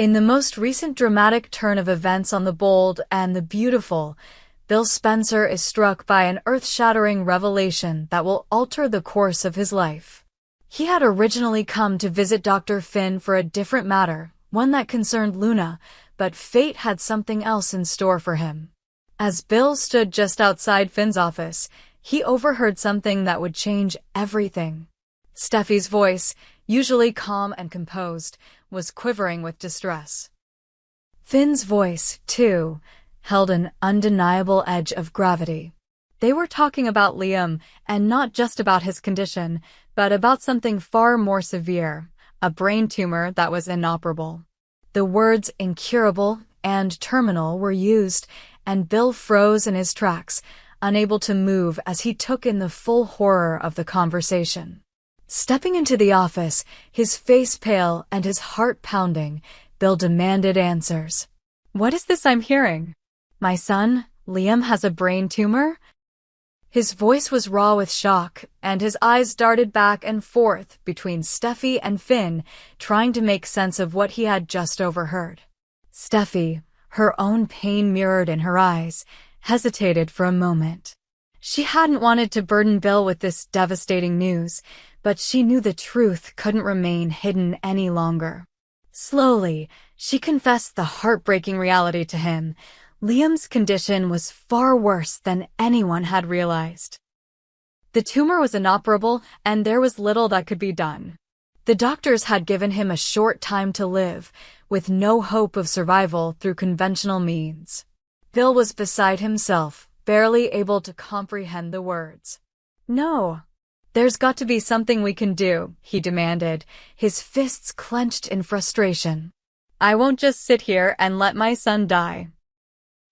In the most recent dramatic turn of events on The Bold and the Beautiful, Bill Spencer is struck by an earth-shattering revelation that will alter the course of his life. He had originally come to visit Dr. Finn for a different matter, one that concerned Luna, but fate had something else in store for him. As Bill stood just outside Finn's office, he overheard something that would change everything. Steffi's voice, usually calm and composed, was quivering with distress. Finn's voice, too, held an undeniable edge of gravity. They were talking about Liam, and not just about his condition, but about something far more severe, a brain tumor that was inoperable. The words incurable and terminal were used, and Bill froze in his tracks, unable to move as he took in the full horror of the conversation. Stepping into the office, his face pale and his heart pounding, Bill demanded answers. "What is this I'm hearing? My son, Liam, has a brain tumor?" His voice was raw with shock, and his eyes darted back and forth between Steffi and Finn, trying to make sense of what he had just overheard. Steffi, her own pain mirrored in her eyes, hesitated for a moment. She hadn't wanted to burden Bill with this devastating news, but she knew the truth couldn't remain hidden any longer. Slowly, she confessed the heartbreaking reality to him. Liam's condition was far worse than anyone had realized. The tumor was inoperable, and there was little that could be done. The doctors had given him a short time to live, with no hope of survival through conventional means. Bill was beside himself, barely able to comprehend the words. "No. There's got to be something we can do," he demanded, his fists clenched in frustration. "I won't just sit here and let my son die."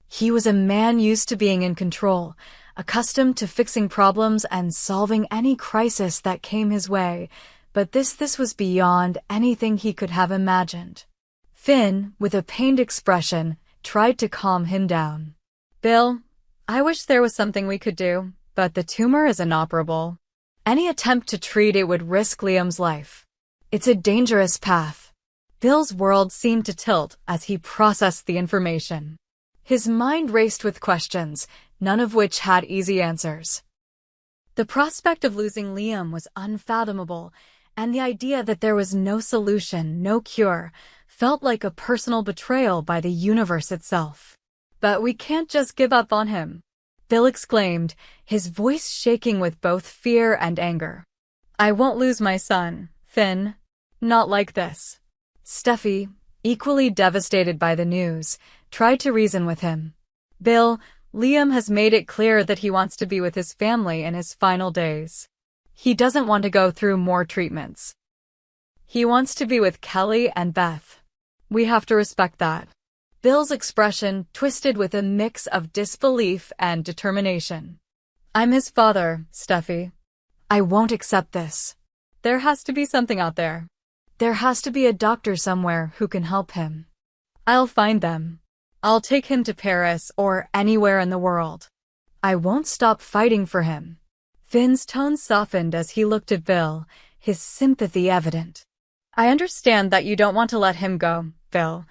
He was a man used to being in control, accustomed to fixing problems and solving any crisis that came his way, but this was beyond anything he could have imagined. Finn, with a pained expression, tried to calm him down. "Bill, I wish there was something we could do, but the tumor is inoperable. Any attempt to treat it would risk Liam's life. It's a dangerous path." Bill's world seemed to tilt as he processed the information. His mind raced with questions, none of which had easy answers. The prospect of losing Liam was unfathomable, and the idea that there was no solution, no cure, felt like a personal betrayal by the universe itself. "But we can't just give up on him," Bill exclaimed, his voice shaking with both fear and anger. "I won't lose my son, Finn. Not like this." Steffi, equally devastated by the news, tried to reason with him. "Bill, Liam has made it clear that he wants to be with his family in his final days. He doesn't want to go through more treatments. He wants to be with Kelly and Beth. We have to respect that." Bill's expression twisted with a mix of disbelief and determination. "I'm his father, Steffi. I won't accept this. There has to be something out there. There has to be a doctor somewhere who can help him. I'll find them. I'll take him to Paris or anywhere in the world. I won't stop fighting for him." Finn's tone softened as he looked at Bill, his sympathy evident. "I understand that you don't want to let him go, Bill.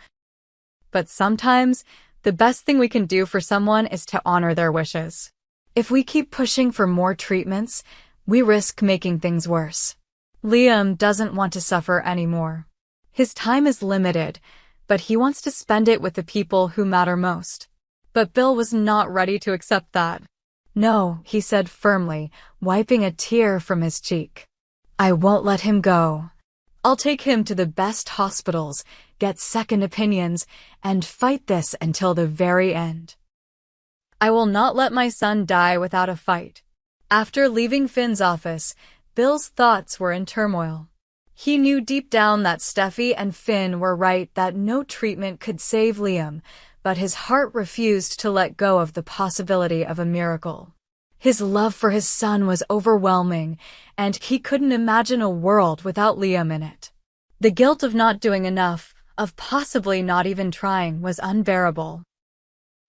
But sometimes, the best thing we can do for someone is to honor their wishes. If we keep pushing for more treatments, we risk making things worse. Liam doesn't want to suffer anymore. His time is limited, but he wants to spend it with the people who matter most." But Bill was not ready to accept that. "No," he said firmly, wiping a tear from his cheek. "I won't let him go. I'll take him to the best hospitals, get second opinions, and fight this until the very end. I will not let my son die without a fight." After leaving Finn's office, Bill's thoughts were in turmoil. He knew deep down that Steffi and Finn were right that no treatment could save Liam, but his heart refused to let go of the possibility of a miracle. His love for his son was overwhelming, and he couldn't imagine a world without Liam in it. The guilt of not doing enough, of possibly not even trying, was unbearable.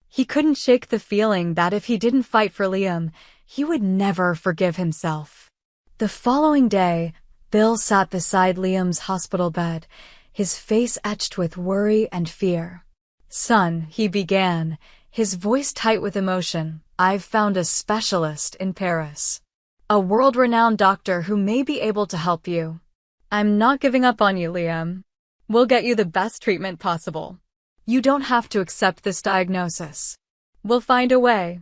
He couldn't shake the feeling that if he didn't fight for Liam, he would never forgive himself. The following day, Bill sat beside Liam's hospital bed, his face etched with worry and fear. "Son," he began, his voice tight with emotion, "I've found a specialist in Paris. A world-renowned doctor who may be able to help you. I'm not giving up on you, Liam. We'll get you the best treatment possible. You don't have to accept this diagnosis. We'll find a way."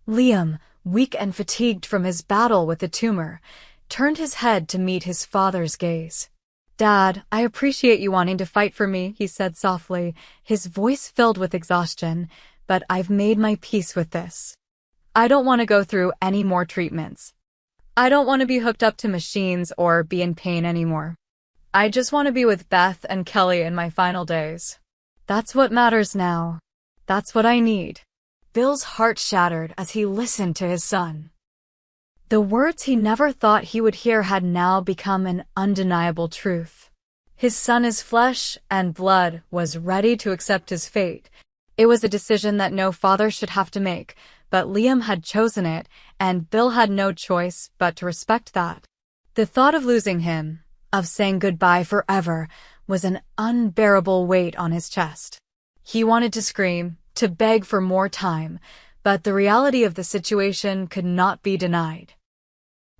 Liam, weak and fatigued from his battle with the tumor, turned his head to meet his father's gaze. "Dad, I appreciate you wanting to fight for me," he said softly, his voice filled with exhaustion, "but I've made my peace with this. I don't want to go through any more treatments. I don't want to be hooked up to machines or be in pain anymore. I just want to be with Beth and Kelly in my final days. That's what matters now. That's what I need." Bill's heart shattered as he listened to his son. The words he never thought he would hear had now become an undeniable truth. His son, his flesh and blood, was ready to accept his fate. It was a decision that no father should have to make, but Liam had chosen it, and Bill had no choice but to respect that. The thought of losing him, of saying goodbye forever, was an unbearable weight on his chest. He wanted to scream, to beg for more time, but the reality of the situation could not be denied.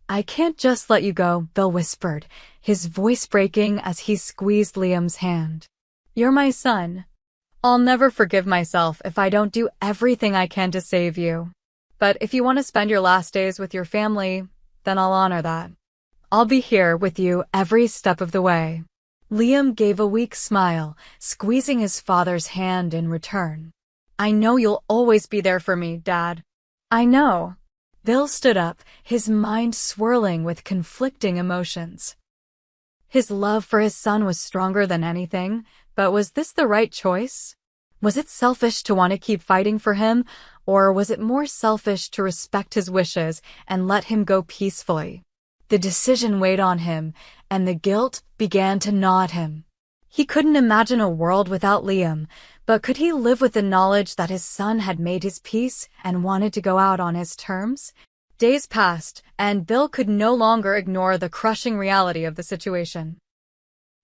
"I can't just let you go," Bill whispered, his voice breaking as he squeezed Liam's hand. "You're my son. I'll never forgive myself if I don't do everything I can to save you. But if you want to spend your last days with your family, then I'll honor that. I'll be here with you every step of the way." Liam gave a weak smile, squeezing his father's hand in return. "I know you'll always be there for me, Dad. I know." Bill stood up, his mind swirling with conflicting emotions. His love for his son was stronger than anything, but was this the right choice? Was it selfish to want to keep fighting for him, or was it more selfish to respect his wishes and let him go peacefully? The decision weighed on him, and the guilt began to gnaw at him. He couldn't imagine a world without Liam, but could he live with the knowledge that his son had made his peace and wanted to go out on his terms? Days passed, and Bill could no longer ignore the crushing reality of the situation.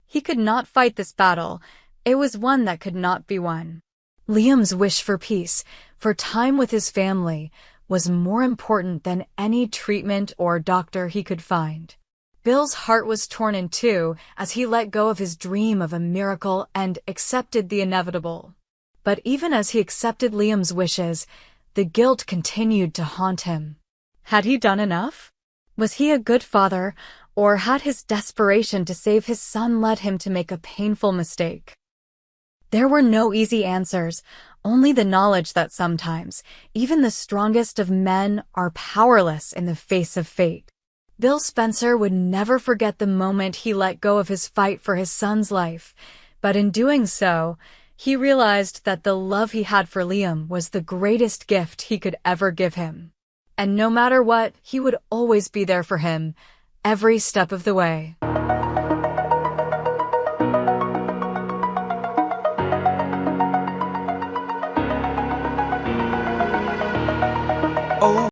He could not fight this battle. It was one that could not be won. Liam's wish for peace, for time with his family, was more important than any treatment or doctor he could find. Bill's heart was torn in two as he let go of his dream of a miracle and accepted the inevitable. But even as he accepted Liam's wishes, the guilt continued to haunt him. Had he done enough? Was he a good father, or had his desperation to save his son led him to make a painful mistake? There were no easy answers, only the knowledge that sometimes, even the strongest of men are powerless in the face of fate. Bill Spencer would never forget the moment he let go of his fight for his son's life, but in doing so, he realized that the love he had for Liam was the greatest gift he could ever give him. And no matter what, he would always be there for him, every step of the way.